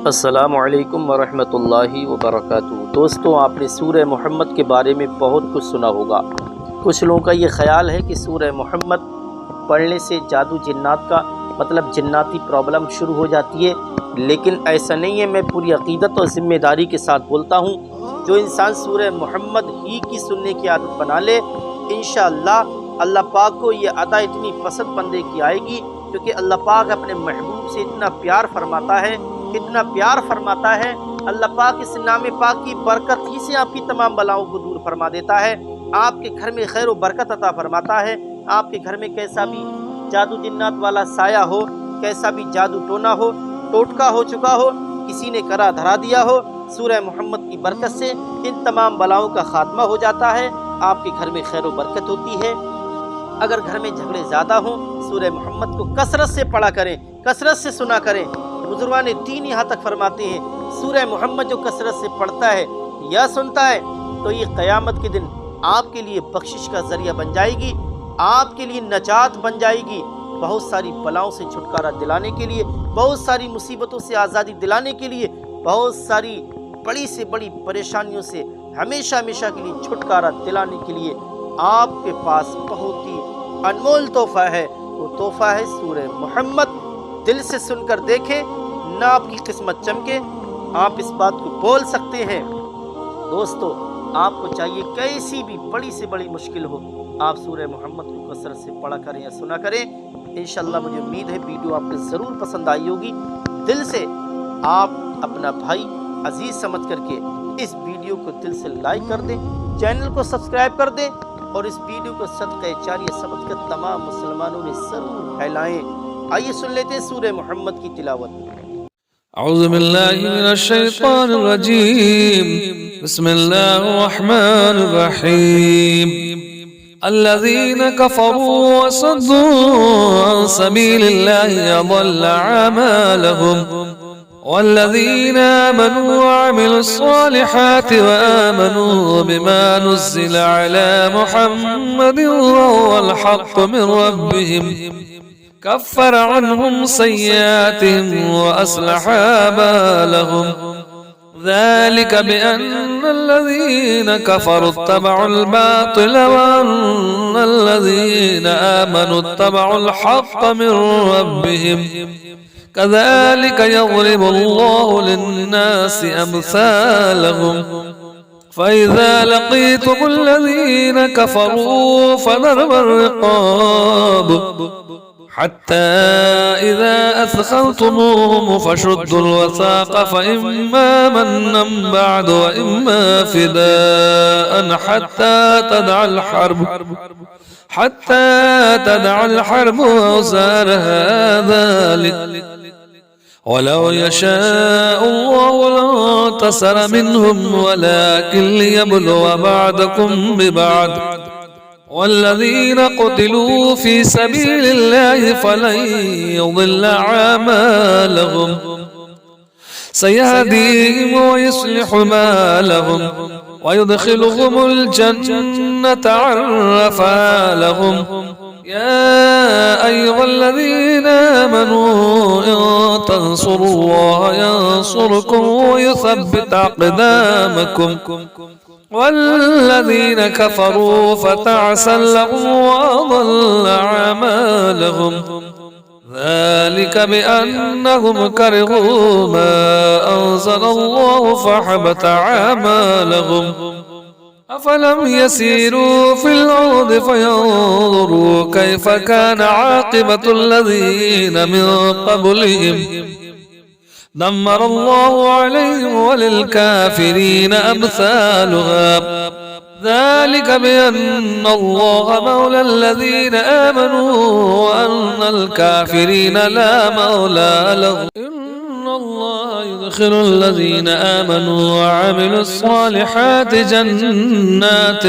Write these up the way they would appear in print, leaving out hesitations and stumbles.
अस्सलामुअलैकुम वरहमतुल्लाहि वबरकातुहू। दोस्तों, आपने सूरह मोहम्मद के बारे में बहुत कुछ सुना होगा। कुछ लोगों का ये ख्याल है कि सूरह मोहम्मद पढ़ने से जादू जिन्नात का मतलब जिन्नाती प्रॉब्लम शुरू हो जाती है, लेकिन ऐसा नहीं है। मैं पूरी अकीदत और ज़िम्मेदारी के साथ बोलता हूँ, जो इंसान सूरह मोहम्मद ही की सुनने की आदत बना ले, इंशाअल्लाह अल्लाह पाक को ये अदा इतनी पसंद बंदे की आएगी, क्योंकि अल्लाह पाक अपने महबूब से इतना प्यार फरमाता है, इतना प्यार फरमाता है। अल्लाह पाक इस नाम पाक की बरकत ही से आपकी तमाम बलाओं को दूर फरमा देता है, आपके घर में खैर व बरकत अता फरमाता है। आपके घर में कैसा भी जादू जिन्नात वाला साया हो, कैसा भी जादू टोना हो, टोटका हो चुका हो, किसी ने करा धरा दिया हो, सूरह मोहम्मद की बरकत से इन तमाम बलाओं का खात्मा हो जाता है। आपके घर में खैर व बरकत होती है। अगर घर में झगड़े ज़्यादा हों, सूरह मोहम्मद को कसरत से पढ़ा करें, कसरत से सुना करें। बुजुर्गान दीन यहाँ तक फरमाते हैं, सूरह मोहम्मद जो कसरत से पढ़ता है या सुनता है, तो ये क़यामत के दिन आपके लिए बख्शिश का ज़रिया बन जाएगी, आपके लिए नजात बन जाएगी। बहुत सारी बलाओं से छुटकारा दिलाने के लिए, बहुत सारी मुसीबतों से आज़ादी दिलाने के लिए, बहुत सारी बड़ी से बड़ी परेशानियों से हमेशा हमेशा के लिए छुटकारा दिलाने के लिए आपके पास बहुत ही अनमोल तोहफ़ा है। वो तोहफ़ा है सूरह मोहम्मद। दिल से सुनकर देखें, ना आपकी किस्मत चमके, आप इस बात को बोल सकते हैं। दोस्तों, आपको चाहिए कैसी भी बड़ी से बड़ी मुश्किल हो, आप सूरह मोहम्मद को कसरत से पढ़ा करें या सुना करें। इंशाअल्लाह मुझे उम्मीद है वीडियो आपको ज़रूर पसंद आई होगी। दिल से आप अपना भाई अजीज़ समझ करके इस वीडियो को दिल से लाइक कर दें, चैनल को सब्सक्राइब कर दें और इस वीडियो को सदक़े जारिया समझ कर तमाम मुसलमानों में ज़रूर फैलाएँ। आइए सुन लेते हैं सूरह मोहम्मद की तिलावत। अऊज़ु बिल्लाहि मिनश शैतानिर रजीम। बिस्मिल्लाहिर रहमानिर रहीम। अल्लज़ीना कफ़रू व सद्दू अन सबीलिल्लाहि अضل अमालहुम वल्लज़ीना आमनू व अमिलुस्सालिहाति व आमनू बिमा नुज़्ज़िला अला मुहम्मदिन व हुवल हक़्क़ु मिन रब्बिहिम कफ़्फ़र अन्हुम सय्यातिहिम व अस्लह बालहुम ज़ालिक बिअन्नल्लज़ीना कफ़रू इत्तबअुल बातिल व अन्नल्लज़ीना आमनू इत्तबअुल हक़्क़ मिन रब्बिहिम कज़ालिक यज़रिबुल्लाहु लिन्नासि अम्सालहुम फ़इज़ा लक़ीतुमुल्लज़ीना कफ़रू फ़दरब अर्रिक़ाब हत्ता इज़ा अथख़ल्तुमूहुम फ़शुद्दुल वसाक़ फ़इम्मा मन्नन बअद व इम्मा फ़िदाअन हत्ता तदअल हर्ब औज़ारहा ज़ालिक वलौ यशाअल्लाहु लंतसर मिनहुम वलाकिन लियब्लुव बअदकुम बिबअद वल्लज़ीना क़ुतिलू फ़ी सबीलिल्लाहि फ़लन युज़िल्ल अमालहुम सयहदीहिम व युस्लिहु बालहुम व युदख़िलुहुमुल जन्नता अर्रफ़ा लहुम या अय्युहल्लज़ीना आमनू इन तंसुरुल्लाह यंसुरकुम व युथब्बित अक़दामकुम वल्लज़ीना कफ़रू फ़तअसन लहुम व अضل अमालहुम ذلك بأنهم كرهوا ما أنزل الله فحبط أعمالهم أفلم يسيروا في الأرض فينظروا كيف كان عاقبة الذين من قبلهم دمر الله عليهم وللكافرين أمثالها ذلك بأن الله مولى الذين آمنوا وأن الكافرين لا مولى لهم إن الله يدخل الذين آمنوا وعملوا الصالحات جنات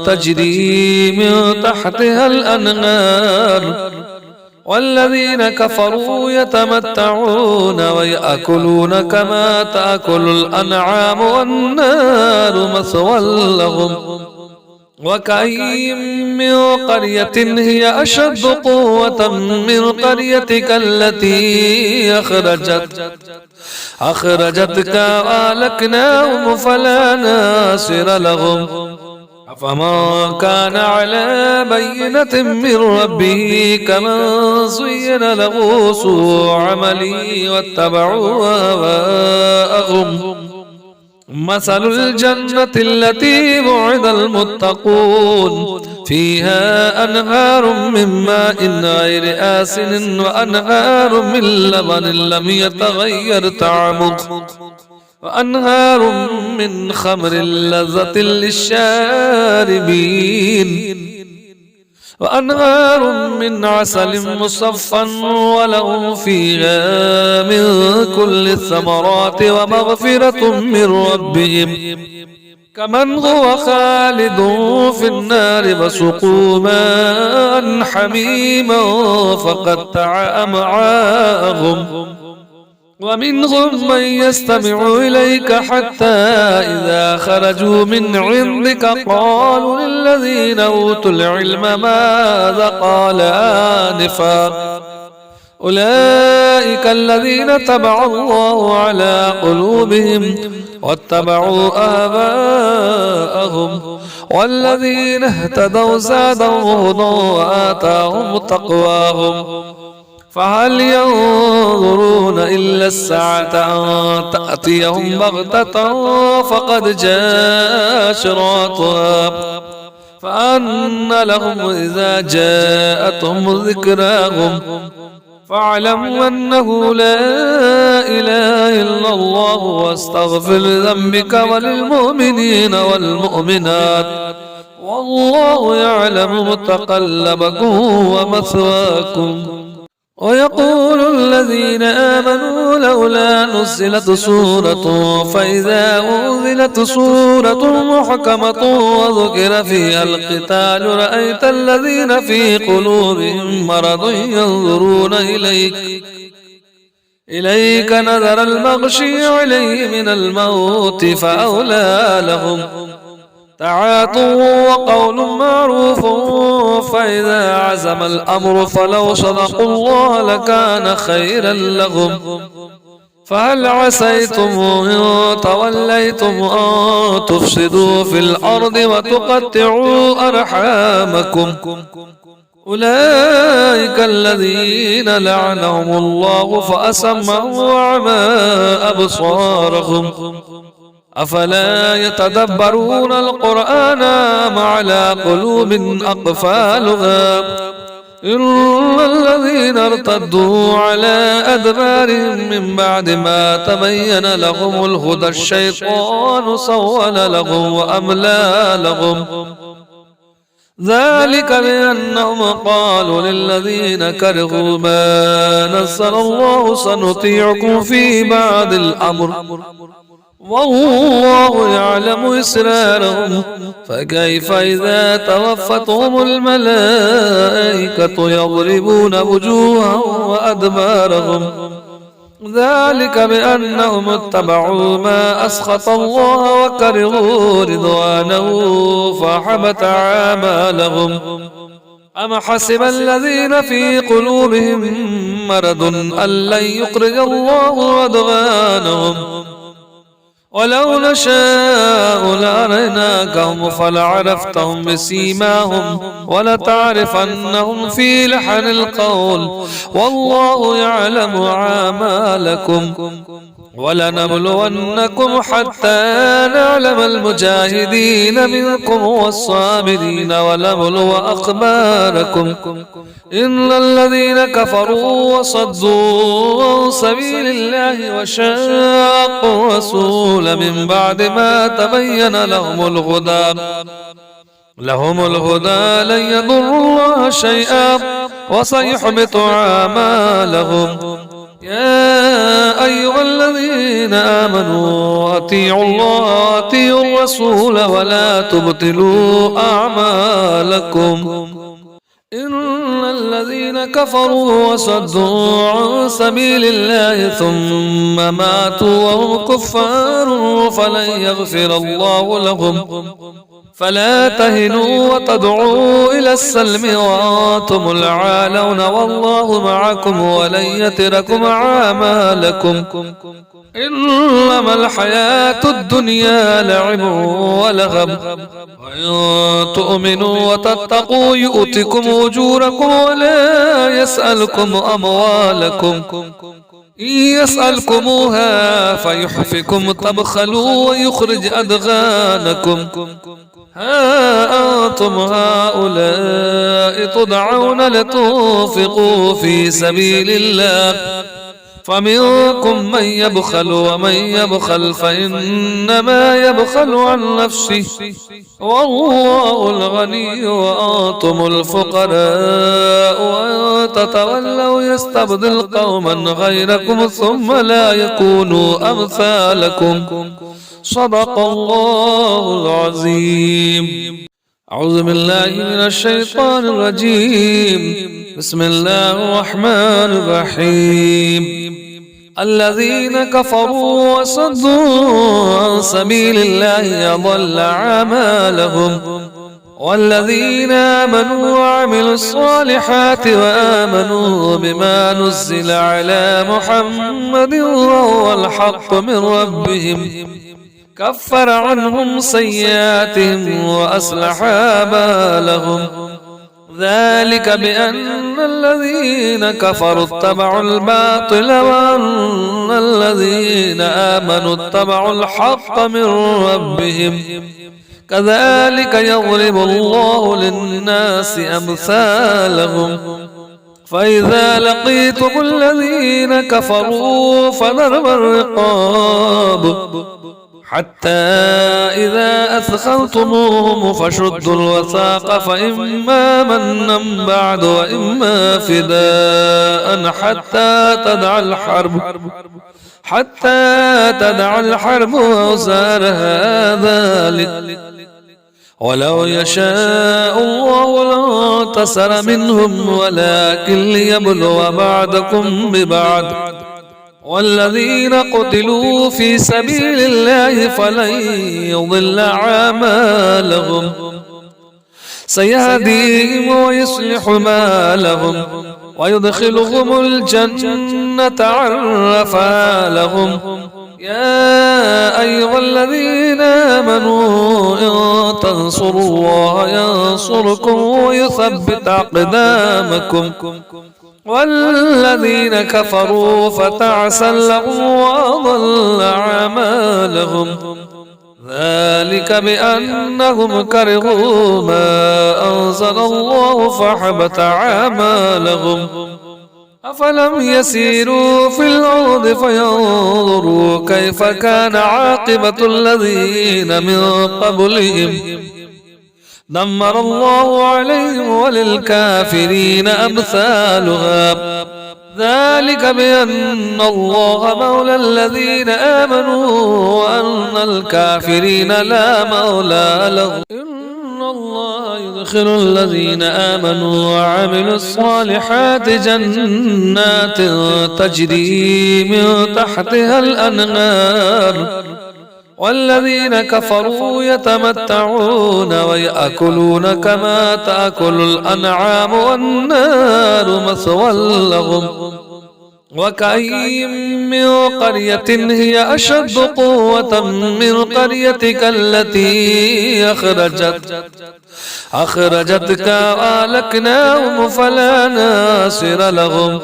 تجري من تحتها الأنهار والذين كفروا يتمتعون ويأكلون كما تأكل الأنعام والنار مثوى لهم وكأين من قرية هي أشد قوة من قريتك التي أخرجتك وأهلكناهم فلا ناصر لهم أفمن كان على بينة من ربه كمن زين له سوء عمله واتبعوا أهواءهم مثل الجنة التي وعد المتقون فيها أنهار من ماء غير آسن وأنهار من لبن لم يتغير طعمه وأنهار من خمر لذة للشاربين وأنهار من عسل مصفى ولهم فيها من كل الثمرات ومغفرة من ربهم كمن هو خالد في النار فسقوا ماء حميما فقطع أمعاءهم ومنهم من يستمع إليك حتى إذا خرجوا من عندك قالوا للذين أوتوا العلم ماذا قال آنفا أولئك الذين طبع الله على قلوبهم واتبعوا آباءهم والذين اهتدوا زادهم هدى وآتاهم تقواهم فهل ينظرون إلا الساعة أن تأتيهم بغتة فقد جاء أشراطها فأن لهم إذا جاءتهم ذكراهم فاعلموا أنه لا إله إلا الله واستغفر ذنبك وللمؤمنين والمؤمنات والله يعلم متقلبكم ومثواكم ويقول الذين آمنوا لولا نزلت سورة فإذا أنزلت سورة محكمة وذكر فيها القتال رأيت الذين في قلوبهم مرض ينظرون إليك نظر المغشي عليه من الموت فأولى لهم تعاطوا وقول معروف فإذا عزم الأمر فلو صدقوا الله لكان خيرا لهم فهل عسيتم إن توليتم أن تفسدوا في الأرض وتقطعوا أرحامكم أولئك الذين لعنهم الله فأسمعوا وأعمى أبصارهم أفلا يتدبرون القرآن أم على قلوب أقفالها إن الذين ارتدوا على أدبارهم من بعد ما تبين لهم الهدى الشيطان سول لهم وأملى لهم ذلك بأنهم قالوا للذين كرهوا ما نزل الله سنطيعكم في بعض الأمر والله يعلم إسرارهم فكيف إذا توفتهم الملائكة يضربون وجوههم وأدبارهم ذلك بأنهم اتبعوا ما أسخط الله وكرهوا رضوانه فحبط أعمالهم أم حسب الذين في قلوبهم مرض أن لن يخرج الله أضغانهم ولو نشاء لأريناكهم فلعرفتهم بسيماهم ولتعرفنهم في لحن القول والله يعلم أعمالكم ولنبلونكم حتى نعلم المجاهدين منكم والصابرين ونبلو أخباركم إن الذين كفروا وصدوا عن سبيل الله وشاقوا الرسول من بعد ما تبين لهم الهدى لن يضروا الله شيئا وسيحبط أعمالهم يا أيها الذين آمنوا أطيعوا الله وأطيعوا الرسول ولا تبطلوا أعمالكم إن الذين كفروا وصدوا عن سبيل الله ثم ماتوا وهم كفار فلن يغفر الله لهم فلا تهنوا وتدعوا إلى السلم وأنتم العالون والله معكم ولن يتركم أعمالكم إنما الحياة الدنيا لعب ولغب وإن تؤمنوا وتتقوا يؤتكم أجوركم ولا يسألكم أموالكم إن يسألكموها فيحفكم تبخلوا ويخرج أدغانكم ها أنتم هؤلاء تدعون لتنفقوا في سبيل الله فمنكم من يبخل ومن يبخل فإنما يبخل عن نفسه والله الغني وأنتم الفقراء وإن تتولوا يستبدل قوما غيركم ثم لا يكونوا أمثالكم صدق الله العظيم. أعوذ بالله من الشيطان الرجيم. بسم الله الرحمن الرحيم. الذين كفروا وصدوا عن سبيل الله أضل أعمالهم والذين آمنوا وعملوا الصالحات وآمنوا بما نزل على محمد وهو الحق من ربهم كفر عنهم سيئاتهم وأصلح بالهم ذلك بأن الذين كفروا اتبعوا الباطل وأن الذين آمنوا اتبعوا الحق من ربهم كذلك يضرب الله للناس أمثالهم فإذا لقيتم الذين كفروا فضرب الرقاب حتى إذا أثخنتموهم فشدوا الوثاق فإما منا بعد وإما فداء حتى تدع الحرب أوزارها ذلك ولو يشاء الله لانتصر منهم ولكن ليبلو بعضكم ببعض والذين قتلوا في سبيل الله فلن يضل أعمالهم سيهديهم ويصلح بالهم ويدخلهم الجنة عرفها لهم يا أيها الذين آمنوا إن تنصروا الله ينصركم ويثبت أقدامكم والذين كفروا فتعسا لهم وأضل أعمالهم ذلك بأنهم كرهوا ما أنزل الله فحبط أعمالهم أفلم يسيروا في الأرض فينظروا كيف كان عاقبة الذين من قبلهم دمر الله عليهم وللكافرين أمثالها ذلك بأن الله مولى الذين آمنوا وأن الكافرين لا مولى لهم إن الله يدخل الذين آمنوا وعملوا الصالحات جنات تجري من تحتها الأنهار والذين كفروا يتمتعون ويأكلون كما تأكل الأنعام والنار مثوى لهم وكأي من قرية هي أشد قوة من قريتك التي أخرجتك وأهلكناهم فلا ناصر لهم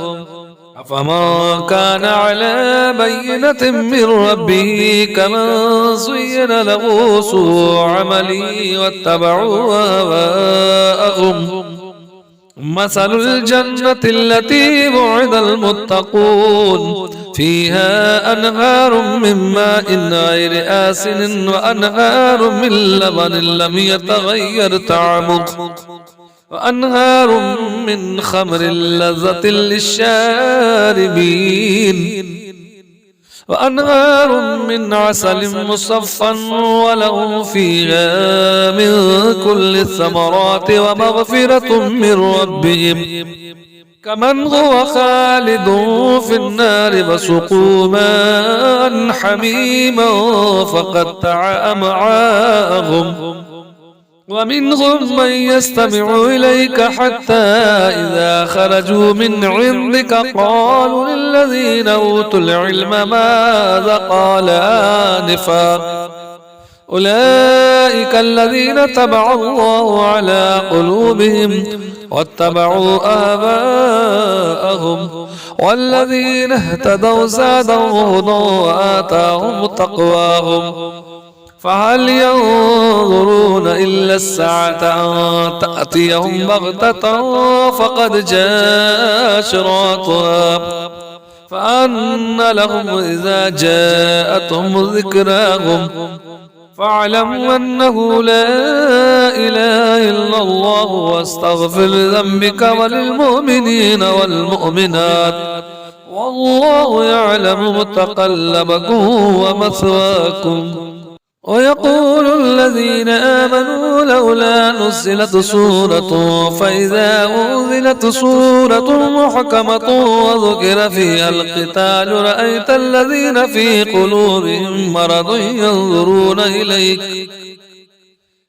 أفمن كان على بينة من ربه كمن زين له سوء عمله واتبعوا أهواءهم مثل الجنة التي وعد المتقون فيها أنهار من ماء غير آسن وأنهار من لبن لم يتغير طعمه وأنهار من خمر لذة للشاربين وأنهار من عسل مصفى ولهم فيها من كل الثمرات ومغفرة من ربهم كمن هو خالد في النار وسقوا ماء حميما فقطع أمعاءهم ومنهم من يستمع إليك حتى إذا خرجوا من عندك قالوا للذين أوتوا العلم ماذا قال آنفا أولئك الذين تبع الله على قلوبهم واتبعوا آباءهم والذين اهتدوا زادهم هدى وآتاهم تقواهم فهل ينظرون إلا الساعة أن تأتيهم بغتة فقد جاء أشراطها فأن لهم إذا جاءتهم ذكراهم فاعلم أنه لا إله إلا الله واستغفر ذنبك وللمؤمنين والمؤمنات والله يعلم متقلبكم ومثواكم. ويقول الذين آمنوا لولا نزلت سورة فإذا أنزلت سورة محكمة وذكر فيها القتال رأيت الذين في قلوبهم مرض ينظرون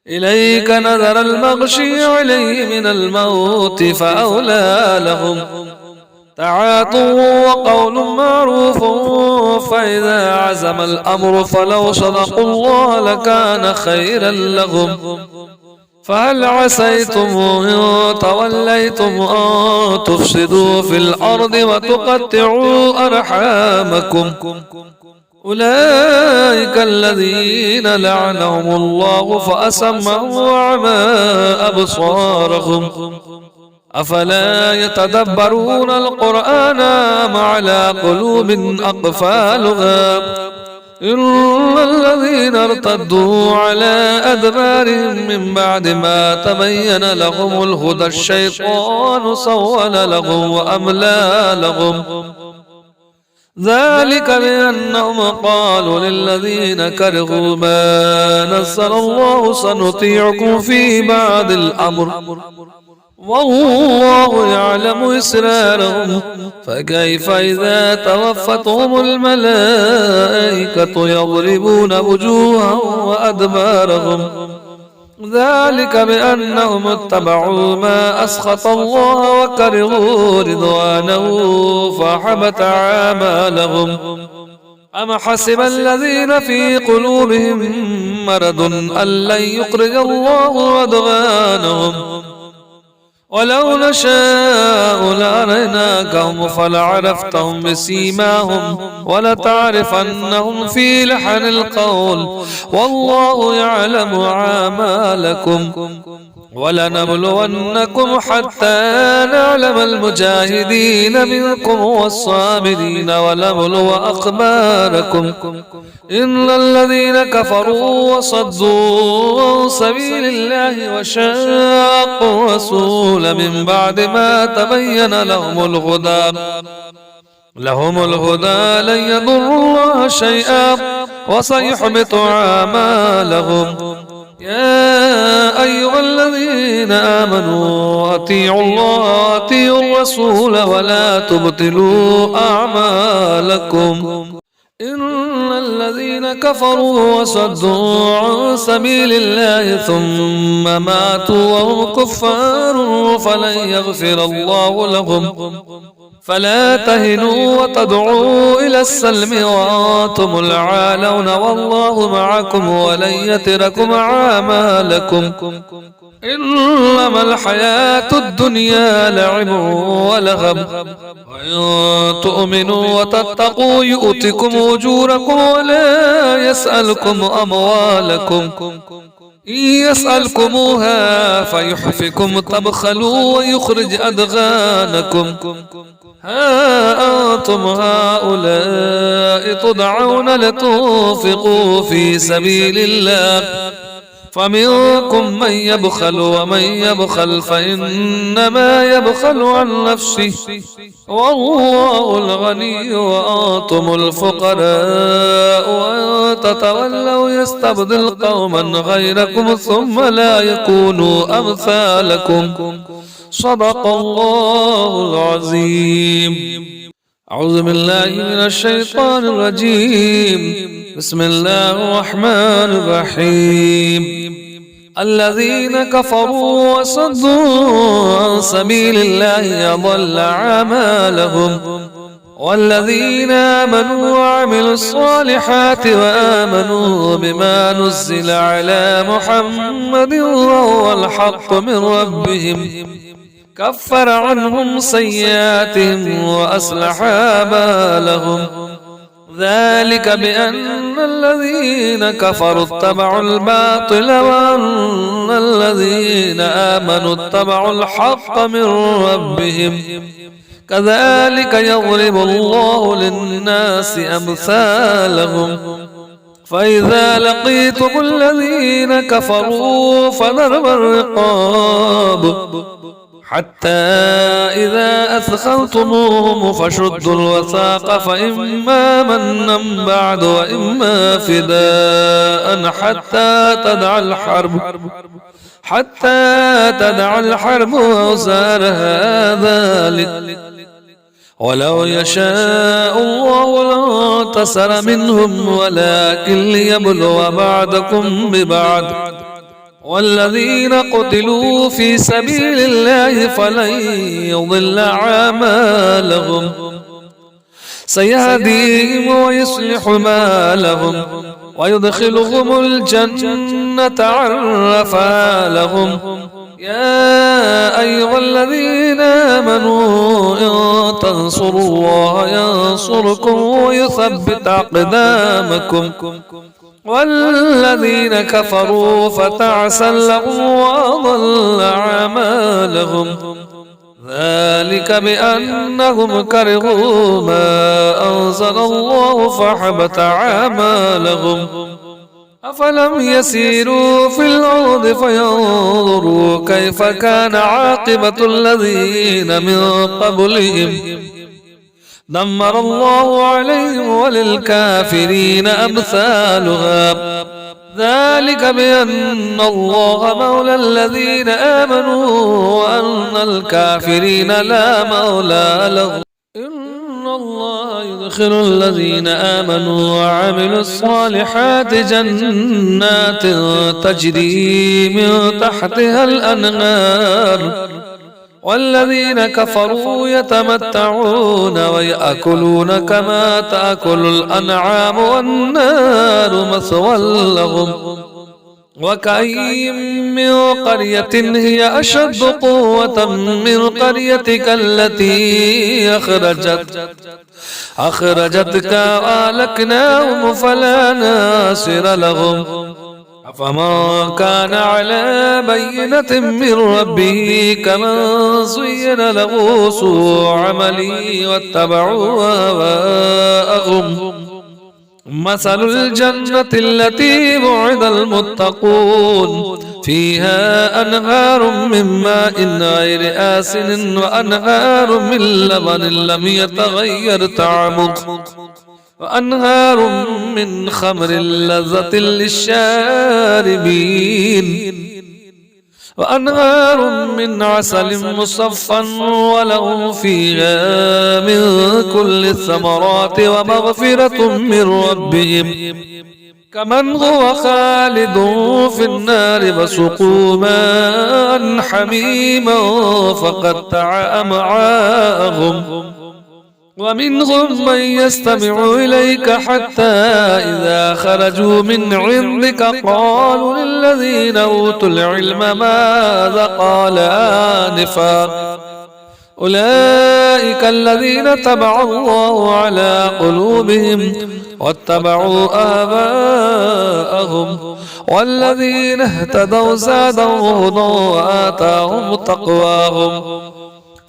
إليك نظر المغشي عليه من الموت فأولى لهم تعاطوا وقول معروف فإذا عزم الأمر فلو صدقوا الله لكان خيرا لهم فهل عسيتم إن توليتم أن تفسدوا في الأرض وتقطعوا أرحامكم أولئك الذين لعنهم الله فأسمعوا وأعمى أبصارهم أفلا يتدبرون القرآن أم على قلوب أقفالها إن الذين ارتدوا على أدبارهم من بعد ما تبين لهم الهدى الشيطان سول لهم وأملى لهم ذلك بأنهم قالوا للذين كرهوا ما نزل الله سنطيعكم في بعض الأمر والله يعلم إسرارهم فكيف إذا توفتهم الملائكة يضربون وجوههم وأدبارهم ذلك بأنهم اتبعوا ما أسخط الله وكرهوا رضوانه فحبط أعمالهم أم حسب الذين في قلوبهم مرض أن لن يخرج الله أضغانهم ولو نشاء لأريناكهم فلعرفتهم بسيماهم ولتعرفنهم في لحن القول والله يعلم أعمالكم ولنبلونكم حتى نعلم المجاهدين منكم والصابرين ونبلو أخباركم إن الذين كفروا وصدوا عن سبيل الله وشاقوا الرسول من بعد ما تبين لهم الهدى لن يضروا الله شيئا وسيحبط أعمالهم يا أيها الذين آمنوا أطيعوا الله وأطيعوا الرسول ولا تبطلوا أعمالكم إن الذين كفروا وصدوا عن سبيل الله ثم ماتوا وهم كفار فلن يغفر الله لهم فلا تهنوا وتدعوا إلى السلم وأنتم العالون والله معكم ولن يتركم أعمالكم إنما الحياة الدنيا لعب ولهو وإن تؤمنوا وتتقوا يؤتكم أجوركم ولا يسألكم أموالكم إن يسألكموها فيحفكم تبخلوا ويخرج أدغانكم ها أنتم هؤلاء تدعون لتنفقوا في سبيل الله فمنكم من يبخل ومن يبخل فإنما يبخل عن نفسه والله الغني وأنتم الفقراء وإن تتولوا يستبدل قوما غيركم ثم لا يكونوا أمثالكم صدق الله العظيم. أعوذ بالله من الشيطان الرجيم بسم الله الرحمن الرحيم الذين كفروا وصدوا عن سبيل الله أضل أعمالهم والذين آمنوا وعملوا الصالحات وآمنوا بما نزل على محمد وهو الحق من ربهم كفر عنهم سيئاتهم وأصلح بالهم ذلك بأن الذين كفروا اتبعوا الباطل وأن الذين آمنوا اتبعوا الحق من ربهم كذلك يضرب الله للناس أمثالهم فإذا لقيتم الذين كفروا فضرب الرقاب حتى إذا أثخنتموهم فشدوا الوثاق فإما منا بعد وإما فداء حتى تدع الحرب أوزارها ذلك ولو يشاء الله لانتصر منهم ولكن ليبلو بعضكم ببعض والذين قتلوا في سبيل الله فلن يضل أعمالهم سيهديهم ويصلح بالهم ويدخلهم الجنة عرفها لهم يا أيها الذين آمنوا إن تنصروا الله ينصركم ويثبت أقدامكم والذين كفروا فتعسا لهم وأضل أعمالهم ذلك بأنهم كرهوا ما أنزل الله فحبط أعمالهم أفلم يسيروا في الأرض فينظروا كيف كان عاقبة الذين من قبلهم دمر الله عليهم وللكافرين أمثالها ذلك بأن الله مولى الذين آمنوا وأن الكافرين لا مولى لهم إن الله يدخل الذين آمنوا وعملوا الصالحات جنات تجري من تحتها الأنهار والذين كفروا يتمتعون ويأكلون كما تأكل الأنعام والنار مثوى لهم وكأي من قرية هي أشد قوة من قريتك التي أخرجتك وأهلكناهم فلا ناصر لهم أفمن كان على بينة من ربه كمن زين له سوء عمله واتبعوا هواءهم مثل الجنة التي وعد المتقون فيها أنهار من ماء غير آسن وأنهار من لبن لم يتغير طعمه وأنهار من خمر لذة للشاربين وأنهار من عسل مصفى ولهم فيها من كل الثمرات ومغفرة من ربهم كمن هو خالد في النار فسقوا ماء حميما فقطع أمعاءهم ومنهم من يستمع إليك حتى إذا خرجوا من عندك قالوا للذين أوتوا العلم ماذا قال آنفا أولئك الذين طبع الله على قلوبهم واتبعوا آباءهم والذين اهتدوا زادهم هدى وآتاهم تقواهم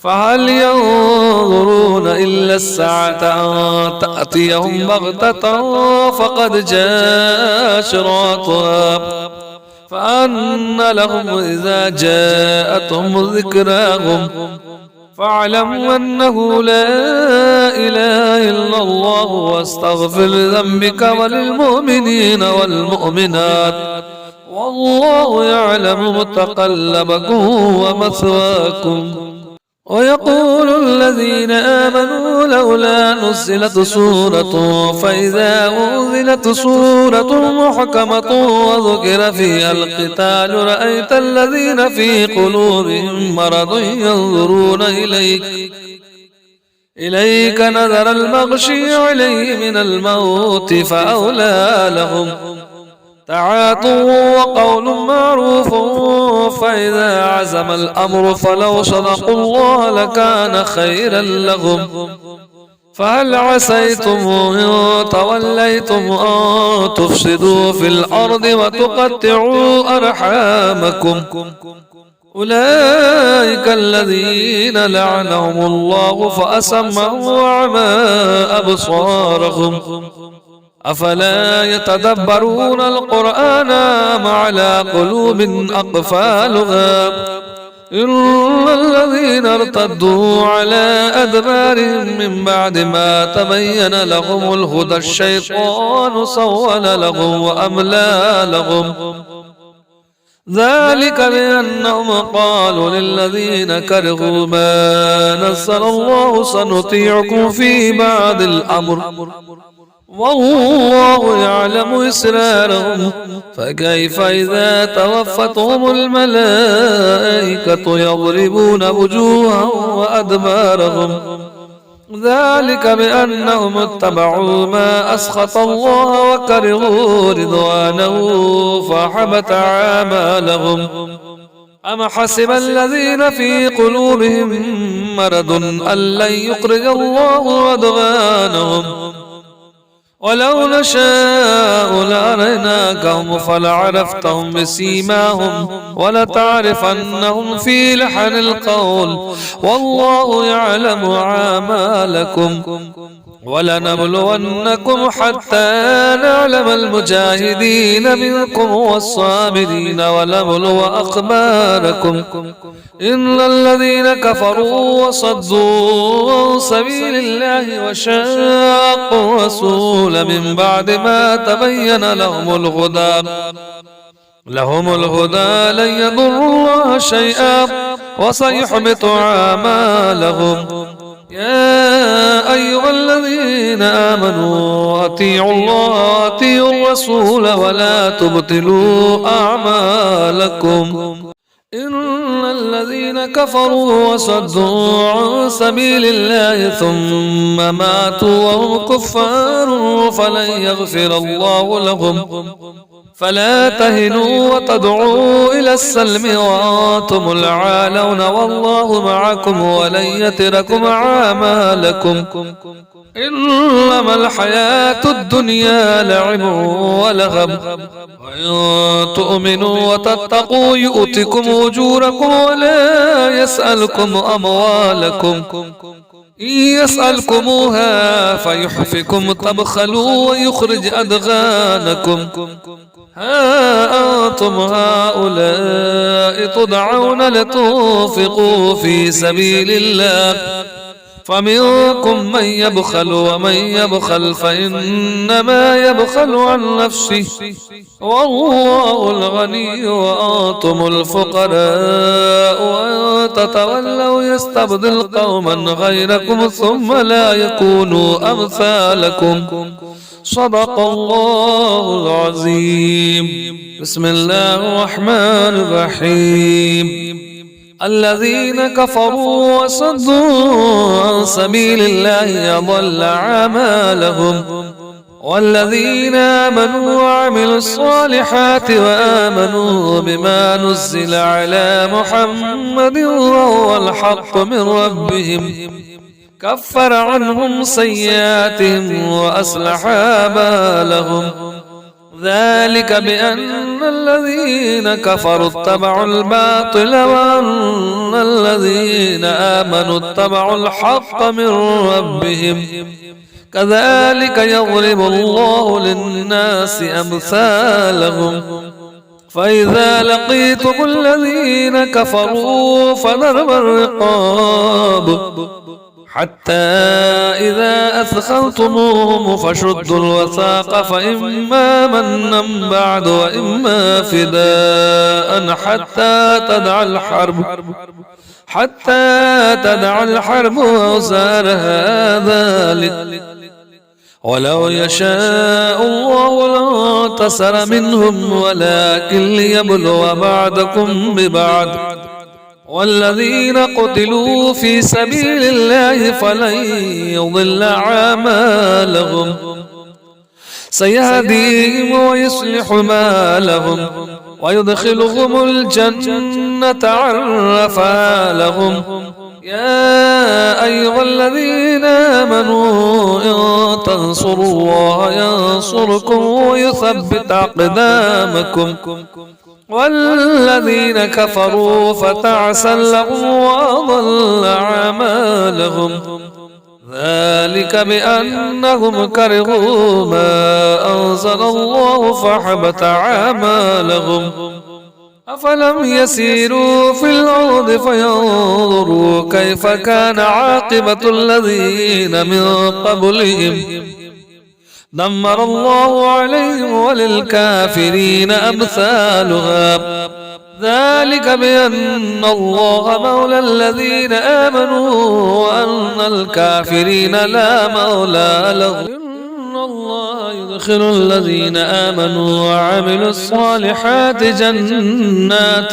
فهل ينظرون إلا الساعة أن تأتيهم بغتة فقد جاء أشراطها فأن لهم إذا جاءتهم ذكراهم فاعلموا أنه لا إله إلا الله واستغفر ذنبك وللمؤمنين والمؤمنات والله يعلم متقلبكم ومثواكم ويقول الذين آمنوا لولا نزلت سورة فإذا أنزلت سورة محكمة وذكر فيها القتال رأيت الذين في قلوبهم مرض ينظرون إليك نظر المغشي عليه من الموت فأولى لهم تعاطوا وقول معروف فإذا عزم الأمر فلو صدقوا الله لكان خيرا لهم فهل عسيتم إن توليتم أن تفسدوا في الأرض وتقطعوا أرحامكم أولئك الذين لعنهم الله فأسمعوا وأعمى أبصارهم أفلا يتدبرون القرآن أم على قلوب أقفالها إن الذين ارتدوا على أدبارهم من بعد ما تبين لهم الهدى الشيطان سول لهم وأملى لهم ذلك بأنهم قالوا للذين كرهوا ما نزل الله سنطيعكم في بعض الأمر والله يعلم إسرارهم فكيف إذا توفتهم الملائكة يضربون وجوههم وأدبارهم ذلك بأنهم اتبعوا ما أسخط الله وكرهوا رضوانه فحبط أعمالهم أم حسب الذين في قلوبهم مرض أن لن يخرج الله أضغانهم ولو نشاء لأريناكهم فلعرفتهم بسيماهم ولتعرفنهم في لحن القول والله يعلم أعمالكم ولنبلونكم حتى نعلم المجاهدين منكم والصابرين ونبلو أخباركم إن الذين كفروا وصدوا عن سبيل الله وشاقوا الرسول من بعد ما تبين لهم الهدى لن يضروا الله شيئا وسيحبط أعمالهم يا أيها الذين آمنوا أطيعوا الله وأطيعوا الرسول ولا تبطلوا أعمالكم إن الذين كفروا وصدوا عن سبيل الله ثم ماتوا وهم كفار فلن يغفر الله لهم فلا تهنوا وتدعوا إلى السلم وأنتم العالون والله معكم ولن يتركم أعمالكم إنما الحياة الدنيا لعب ولهب وإن تؤمنوا وتتقوا يؤتكم أجوركم ولا يسألكم أموالكم إن يسألكموها فيحفكم تبخلوا ويخرج أدغانكم ها أنتم هؤلاء تدعون لتنفقوا في سبيل الله فمنكم من يبخل ومن يبخل فإنما يبخل عن نفسه والله الغني وأنتم الفقراء وإن تتولوا يستبدل قوما غيركم ثم لا يكونوا أمثالكم صدق الله العظيم بسم الله الرحمن الرحيم الذين كفروا وصدوا عن سبيل الله أضل أعمالهم والذين آمنوا وعملوا الصالحات وآمنوا بما نزل على محمد وهو الحق من ربهم كفر عنهم سيئاتهم وأصلح بالهم ذلك بأن الذين كفروا اتبعوا الباطل وأن الذين آمنوا اتبعوا الحق من ربهم كذلك يضرب الله للناس أمثالهم فإذا لقيتم الذين كفروا فضرب الرقاب حتى إذا أثخنتموهم فشدوا الوثاق فإما منا بعد وإما فداء حتى تدع الحرب أوزارها ذلك ولو يشاء الله لانتصر منهم ولكن ليبلو بعضكم ببعض والذين قتلوا في سبيل الله فلن يضل أعمالهم سيهديهم ويصلح بالهم ويدخلهم الجنة عرفها لهم يا أيها الذين آمنوا إن تنصروا الله ينصركم ويثبت أقدامكم والذين كفروا فتعسا لهم وأضل أعمالهم ذلك بأنهم كرهوا ما أنزل الله فحبط أعمالهم أفلم يسيروا في الأرض فينظروا كيف كان عاقبة الذين من قبلهم دمر الله عليهم وللكافرين أمثالها ذلك بأن الله مولى الذين آمنوا وأن الكافرين لا مولى لهم إن الله يدخل الذين آمنوا وعملوا الصالحات جنات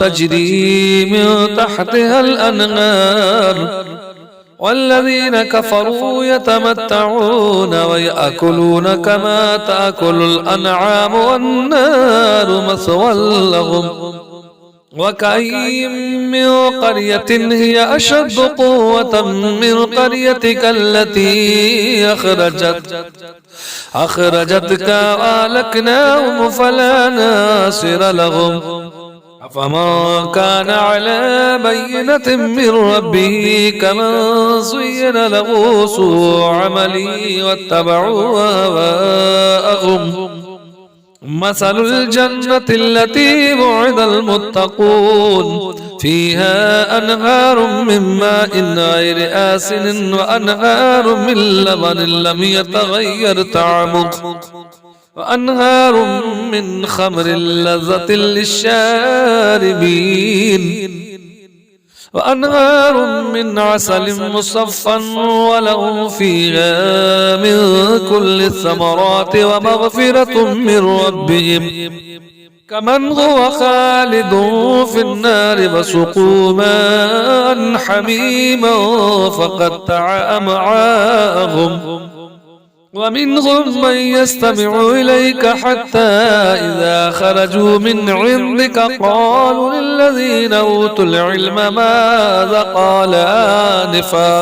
تجري من تحتها الأنهار والذين كفروا يتمتعون ويأكلون كما تأكل الأنعام والنار مثوى لهم وكأي من قرية هي أشد قوة من قريتك التي أخرجتك وأهلكناهم فلا ناصر لهم أفمن كان على بينة من ربه كمن زين له سوء عمله واتبعوا هواءهم مثل الجنة التي وعد المتقون فيها أنهار من ماء غير آسن وأنهار من لبن لم يتغير طعمه وأنهار من خمر لذة للشاربين وأنهار من عسل مصفى ولهم فيها من كل الثمرات ومغفرة من ربهم كمن هو خالد في النار فسقوا ماء حميما فقطع أمعاءهم ومنهم من يستمع إليك حتى إذا خرجوا من عندك قالوا للذين أوتوا العلم ماذا قال آنفا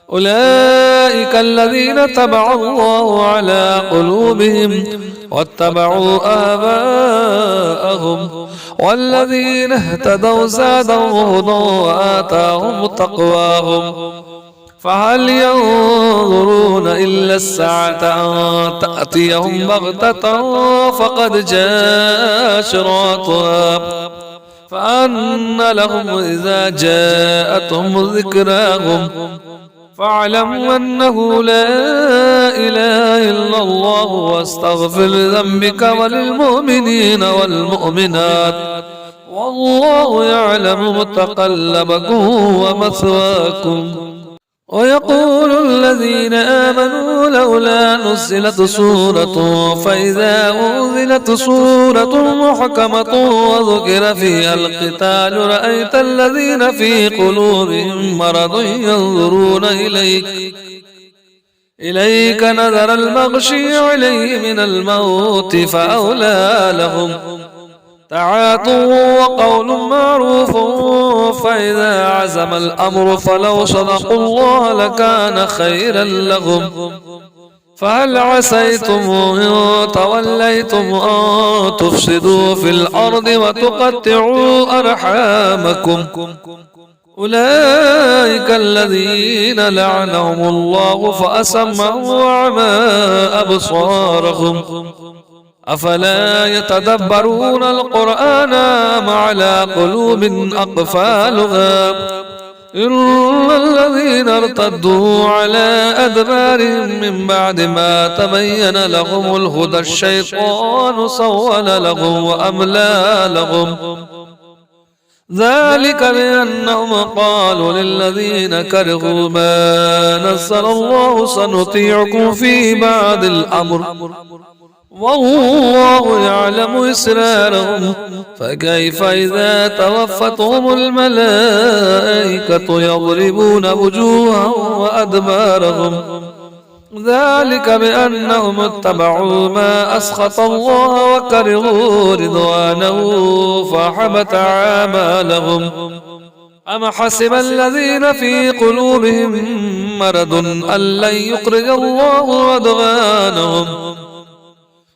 أولئك الذين طبع الله على قلوبهم واتبعوا آباءهم والذين اهتدوا زادهم هدى وآتاهم تقواهم فهل ينظرون إلا الساعة أن تأتيهم بغتة فقد جاء أشراطها فأن لهم إذا جاءتهم ذكراهم فاعلموا أنه لا إله إلا الله واستغفر ذنبك وللمؤمنين والمؤمنات والله يعلم متقلبكم ومثواكم ويقول الذين آمنوا لولا نزلت سورة فإذا أنزلت سورة محكمة وذكر فيها القتال رأيت الذين في قلوبهم مرض ينظرون إليك نظر المغشي عليه من الموت فأولى لهم تعاطوا وقول معروف فإذا عزم الأمر فلو صدقوا الله لكان خيرا لهم فهل عسيتم إن توليتم أن تفسدوا في الأرض وتقطعوا أرحامكم أولئك الذين لعنهم الله فأسمعوا وأعمى أبصارهم أفلا يتدبرون القرآن أم على قلوب أقفالها إن الذين ارتدوا على أدبارهم من بعد ما تبين لهم الهدى الشيطان سول لهم وأملى لهم ذلك بأنهم قالوا للذين كرهوا ما نزل الله سنطيعكم في بعض الأمر والله يعلم إسرارهم فكيف إذا توفتهم الملائكة يضربون وجوههم وأدبارهم ذلك بأنهم اتبعوا ما أسخط الله وكرهوا رضوانه فحبط أعمالهم أم حسب الذين في قلوبهم مرض أن لن يخرج الله أضغانهم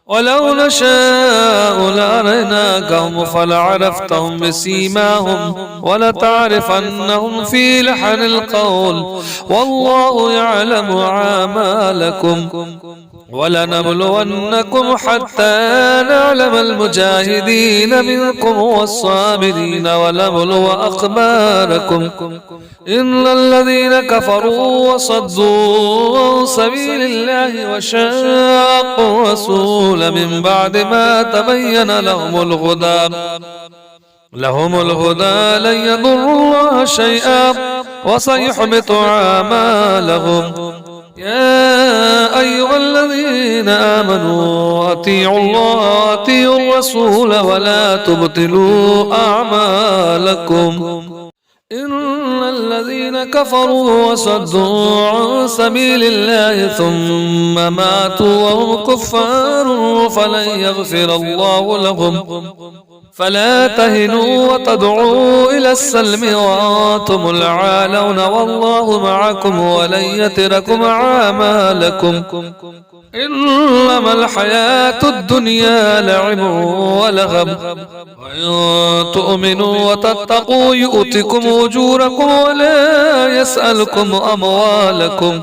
ولو نشاء لأريناكهم فلعرفتهم بسيماهم ولتعرفنهم في لحن القول والله يعلم أعمالكم ولنبلونكم حتى نعلم المجاهدين منكم والصابرين ونبلو أخباركم إن الذين كفروا وصدوا عن سبيل الله وشاقوا الرسول من بعد ما تبين لهم الهدى لن يضروا الله شيئا وسيحبط أعمالهم يا أيها الذين آمنوا أطيعوا الله وأطيعوا الرسول ولا تبطلوا أعمالكم إن الذين كفروا وصدوا عن سبيل الله ثم ماتوا وهم كفار فلن يغفر الله لهم فلا تهنوا وتدعوا إلى السلم وأنتم العالون والله معكم ولن يتركم أعمالكم إنما الحياة الدنيا لعب ولغب وإن تؤمنوا وتتقوا يؤتكم أجوركم ولا يسألكم أموالكم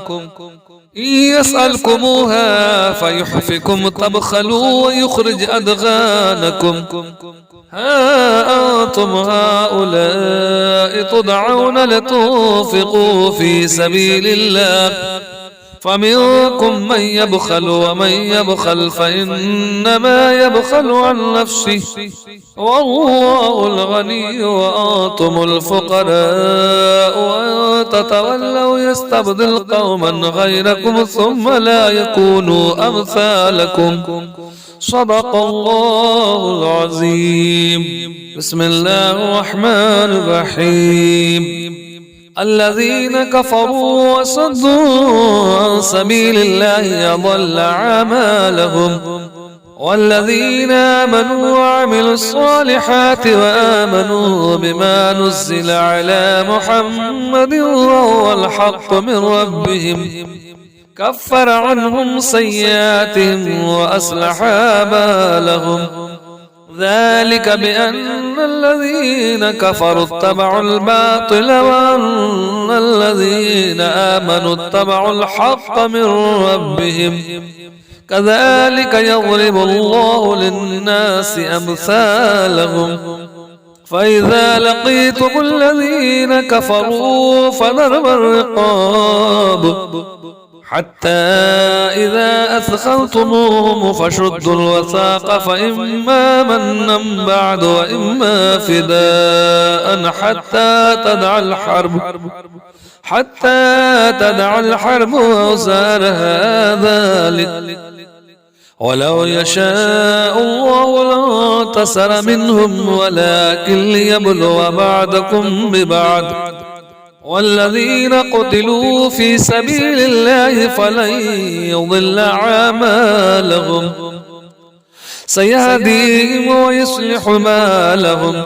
إن يسألكموها فيحفكم تبخلوا ويخرج أدغانكم ها أنتم هؤلاء تدعون لتنفقوا في سبيل الله فمنكم من يبخل ومن يبخل فإنما يبخل عن نفسه والله الغني وأنتم الفقراء وإن تتولوا يستبدل قوما غيركم ثم لا يكونوا أمثالكم صدق الله العظيم بسم الله الرحمن الرحيم الذين كفروا وصدوا عن سبيل الله أضل أعمالهم والذين آمنوا وعملوا الصالحات وآمنوا بما نزل على محمد وهو الحق من ربهم كفر عنهم سيئاتهم وأصلح بالهم ذلك بأن الذين كفروا اتبعوا الباطل وأن الذين آمنوا اتبعوا الحق من ربهم كذلك يضرب الله للناس أمثالهم فإذا لقيتم الذين كفروا فضرب الرقاب حتى إذا أثخنتموهم فشدوا الوثاق فإما منا بعد وإما فداء حتى تدع الحرب وأوزارها ذلك ولو يشاء الله لانتصر منهم ولكن ليبلو بعضكم ببعض والذين قتلوا في سبيل الله فلن يضل أعمالهم سيهديهم ويصلح بالهم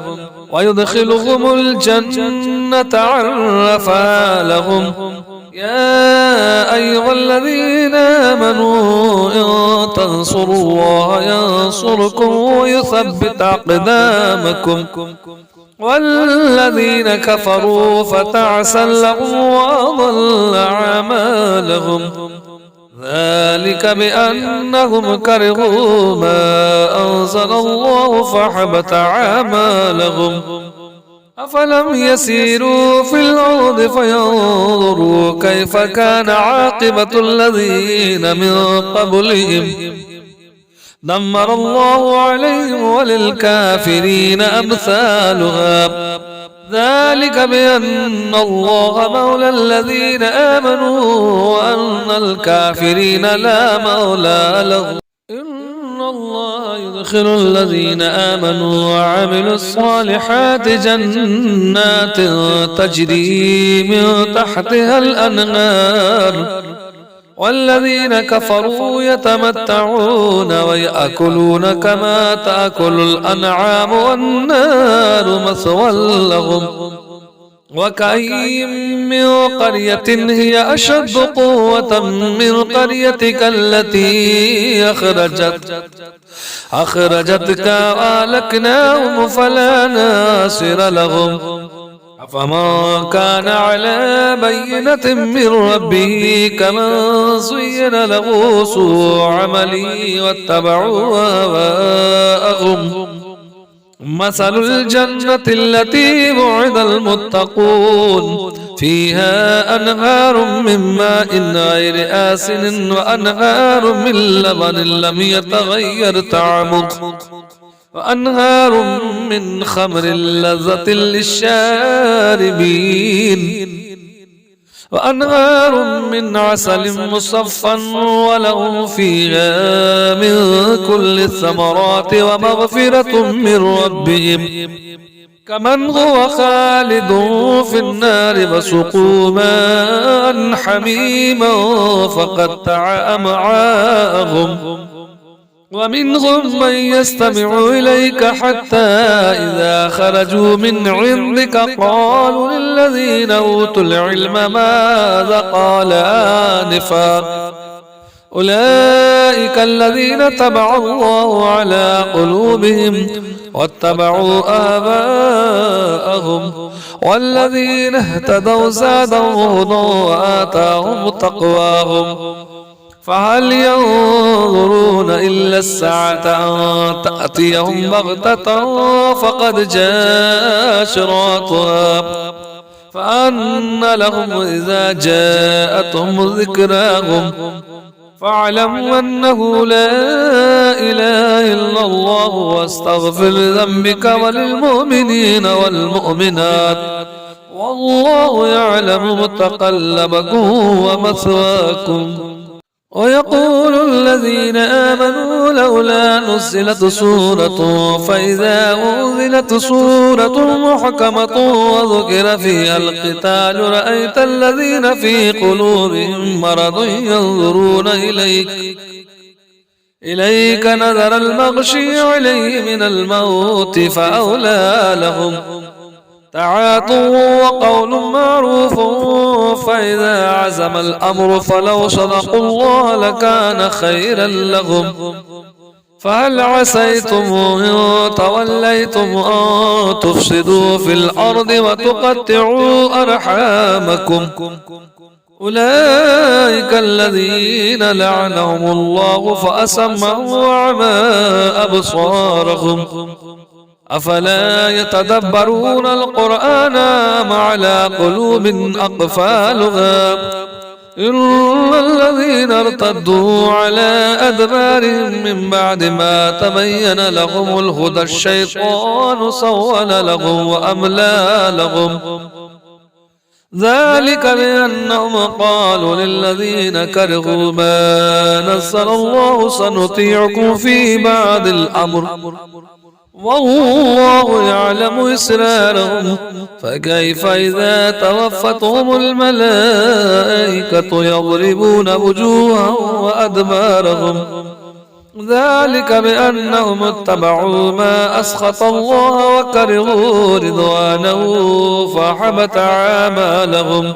ويدخلهم الجنة عرفها لهم يا أيها الذين آمنوا إن تنصروا الله ينصركم ويثبت أقدامكم والذين كفروا فتعسا لهم وأضل أعمالهم ذلك بأنهم كرهوا ما أنزل الله فحبط أعمالهم أفلم يسيروا في الأرض فينظروا كيف كان عاقبة الذين من قبلهم دمر الله عليهم وللكافرين أمثالها ذلك بأن الله مولى الذين آمنوا وأن الكافرين لا مولى لهم إن الله يدخل الذين آمنوا وعملوا الصالحات جنات تجري من تحتها الأنهار والذين كفروا يتمتعون ويأكلون كما تأكل الأنعام والنار مثوى لهم وكأي من قرية هي أشد قوة من قريتك التي أخرجتك وأهلكناهم فلا ناصر لهم أفمن كان على بينة من ربه كمن زين له سوء عمله واتبعوا هواءهم مثل الجنة التي وعد المتقون فيها أنهار من ماء غير آسن وأنهار من لبن لم يتغير طعمه وأنهار من خمر لذة للشاربين وأنهار من عسل مصفى ولهم فيها من كل الثمرات ومغفرة من ربهم كمن هو خالد في النار وسقوا ماء حميما فقطع أمعاءهم ومنهم من يستمع إليك حتى إذا خرجوا من عندك قالوا للذين أوتوا العلم ماذا قال آنفا أولئك الذين تبع الله على قلوبهم واتبعوا آباءهم والذين اهتدوا زادهم هدى وآتاهم تقواهم فهل ينظرون إلا الساعة أن تأتيهم بغتة فقد جاء أشراطها فأن لهم إذا جاءتهم ذكراهم فاعلم أنه لا إله إلا الله واستغفر ذنبك وللمؤمنين والمؤمنات والله يعلم متقلبكم ومثواكم ويقول الذين آمنوا لولا نزلت سورة فإذا أنزلت سورة محكمة وذكر فيها القتال رأيت الذين في قلوبهم مرض ينظرون إليك نظر المغشي عليه من الموت فأولى لهم تعاطوا وقول معروف فإذا عزم الأمر فلو صدقوا الله لكان خيرا لهم فهل عسيتم إن توليتم أن تفسدوا في الأرض وتقطعوا أرحامكم أولئك الذين لعنهم الله فأسمعوا وأعمى أبصارهم أفلا يتدبرون القرآن أم على قلوب أقفالها إن الذين ارتدوا على أدبارهم من بعد ما تبين لهم الهدى الشيطان سول لهم وأملى لهم ذلك بأنهم قالوا للذين كرهوا ما نزل الله سنطيعكم في بعض الأمر والله يعلم إسرارهم فكيف إذا توفتهم الملائكة يضربون وجوههم وأدبارهم ذلك بأنهم اتبعوا ما أسخط الله وكرهوا رضوانه فحبط أعمالهم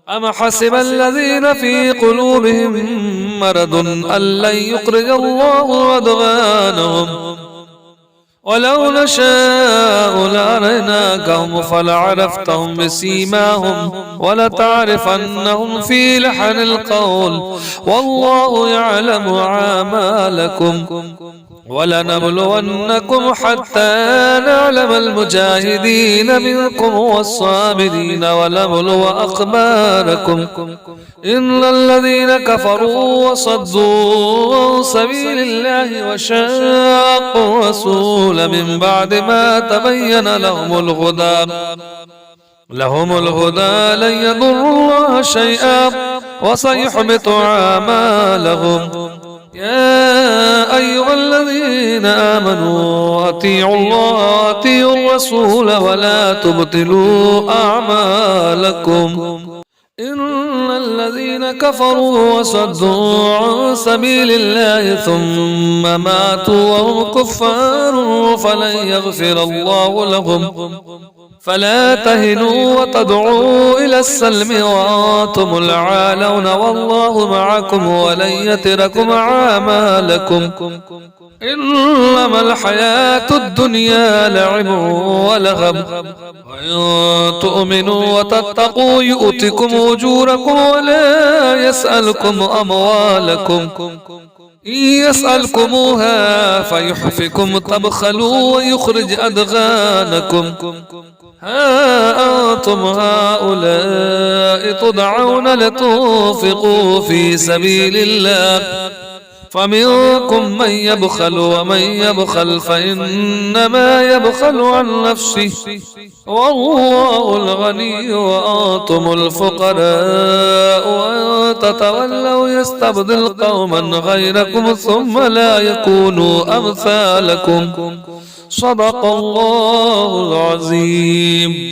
أم حسب الذين في قلوبهم مرض أن لن يخرج الله أضغانهم ولو نشاء لأريناكهم فلعرفتهم بسيماهم ولتعرفنهم في لحن القول والله يعلم أعمالكم ولنبلونكم حتى نعلم المجاهدين منكم والصابرين ونبلو أخباركم إن الذين كفروا وصدوا عن سبيل الله وشاقوا الرسول من بعد ما تبين لهم الهدى لن يضروا الله شيئا وسيحبط أعمالهم يا أيها الذين آمنوا أطيعوا الله وأطيعوا الرسول ولا تبطلوا أعمالكم إن الذين كفروا وصدوا عن سبيل الله ثم ماتوا وهم كفار فلن يغفر الله لهم فلا تهنوا وتدعوا إلى السلم وأنتم العالون والله معكم ولن يتركم أعمالكم إنما الحياة الدنيا لعب ولغب وإن تؤمنوا وتتقوا يؤتكم أجوركم ولا يسألكم أموالكم إن يسألكموها فيحفكم تبخلوا ويخرج أدغانكم ها أنتم هؤلاء تدعون لتنفقوا في سبيل الله فمنكم من يبخل ومن يبخل فإنما يبخل عن نفسه والله الغني وأنتم الفقراء وإن تتولوا يستبدل قوما غيركم ثم لا يكونوا أمثالكم صدق الله العظيم.